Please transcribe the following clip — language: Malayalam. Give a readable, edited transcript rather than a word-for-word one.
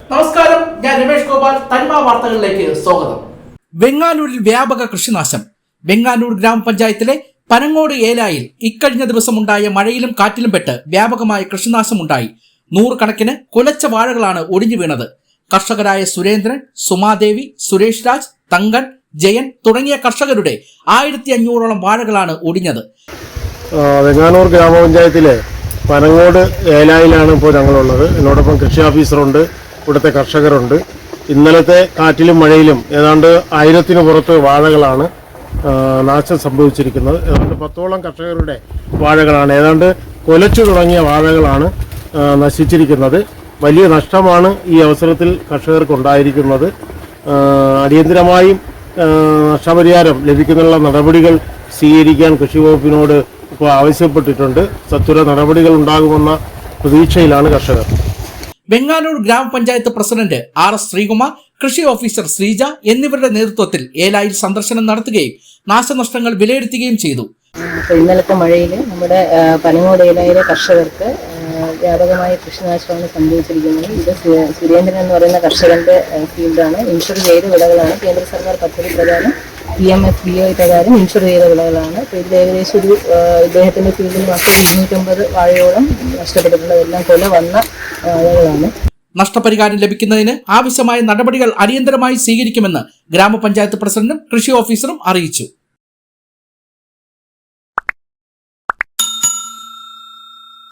നമസ്കാരം, ഞാൻ രമേഷ് ഗോപാൽ. തനിമ വാർത്തകളിലേക്ക് സ്വാഗതം. വെങ്ങാനൂരിൽ വ്യാപക കൃഷിനാശം. വെങ്ങാനൂർ ഗ്രാമപഞ്ചായത്തിലെ പനങ്ങോട് ഏലായിൽ ഇക്കഴിഞ്ഞ ദിവസമുണ്ടായ മഴയിലും കാറ്റിലും പെട്ട് വ്യാപകമായ കൃഷിനാശമുണ്ടായി. 100 കണക്കിന് കുലച്ച വാഴകളാണ് ഒടിഞ്ഞു വീണത്. കർഷകരായ സുരേന്ദ്രൻ, സുമാദേവി, സുരേഷ് രാജ്, തങ്കൻ, ജയൻ തുടങ്ങിയ കർഷകരുടെ 1500ഓളം വാഴകളാണ് ഒടിഞ്ഞത്. വെങ്ങാനൂർ ഗ്രാമപഞ്ചായത്തിലെ പനങ്ങോട് ഏലായിലാണ് ഇപ്പോൾ ഞങ്ങളുള്ളത്. എന്നോടൊപ്പം കൃഷി ഓഫീസറുണ്ട്, ഇവിടുത്തെ കർഷകരുണ്ട്. ഇന്നലത്തെ കാറ്റിലും മഴയിലും ഏതാണ്ട് 1000-ന് പുറത്ത് വാഴകളാണ് നാശം സംഭവിച്ചിരിക്കുന്നത്. ഏതാണ്ട് 10ഓളം കർഷകരുടെ വാഴകളാണ്, ഏതാണ്ട് കൊലച്ചു തുടങ്ങിയ വാഴകളാണ് നശിച്ചിരിക്കുന്നത്. വലിയ നഷ്ടമാണ് ഈ അവസരത്തിൽ കർഷകർക്കുണ്ടായിരിക്കുന്നത്. അടിയന്തരമായും നഷ്ടപരിഹാരം ലഭിക്കുന്നതിനുള്ള നടപടികൾ സ്വീകരിക്കാൻ കൃഷി വകുപ്പിനോട് ഇപ്പോൾ ആവശ്യപ്പെട്ടിട്ടുണ്ട്. സത്വര നടപടികൾ ഉണ്ടാകുമെന്ന പ്രതീക്ഷയിലാണ് കർഷകർ. വെങ്ങാനൂർ ഗ്രാമപഞ്ചായത്ത് പ്രസിഡന്റ് RS ശ്രീകുമാർ, കൃഷി ഓഫീസർ ശ്രീജ എന്നിവരുടെ നേതൃത്വത്തിൽ ഏലായിൽ സന്ദർശനം നടത്തുകയും നാശനഷ്ടങ്ങൾ വിലയിരുത്തുകയും ചെയ്തു. ഇന്നലത്തെ മഴയിൽ നമ്മുടെ പനങ്ങോട് ഏലായിലെ കർഷകർക്ക് വ്യാപകമായ കൃഷിനാശമാണ് സംഭവിച്ചിരിക്കുന്നത്. ഇത് സുരേന്ദ്രൻ എന്ന് പറയുന്ന കർഷകന്റെ ഫീൽഡാണ്. ഇൻഷുർ ചെയ്ത വിളകളാണ്. കേന്ദ്ര സർക്കാർ പദ്ധതി പ്രകാരം PMFBY പ്രകാരം ഇൻഷുർ ചെയ്ത വിളകളാണ്. അപ്പോൾ ഇതിൽ ഏകദേശം ഇദ്ദേഹത്തിന്റെ ഫീൽഡിൽ മാത്രം 250 വാഴയോളം നഷ്ടപ്പെട്ടിട്ടുണ്ട്. എല്ലാം കൊല വന്ന വാഴകളാണ്. നഷ്ടപരിഹാരം ലഭിക്കുന്നതിന് ആവശ്യമായ നടപടികൾ അടിയന്തരമായി സ്വീകരിക്കുമെന്ന് ഗ്രാമപഞ്ചായത്ത് പ്രസിഡന്റും കൃഷി ഓഫീസറും അറിയിച്ചു.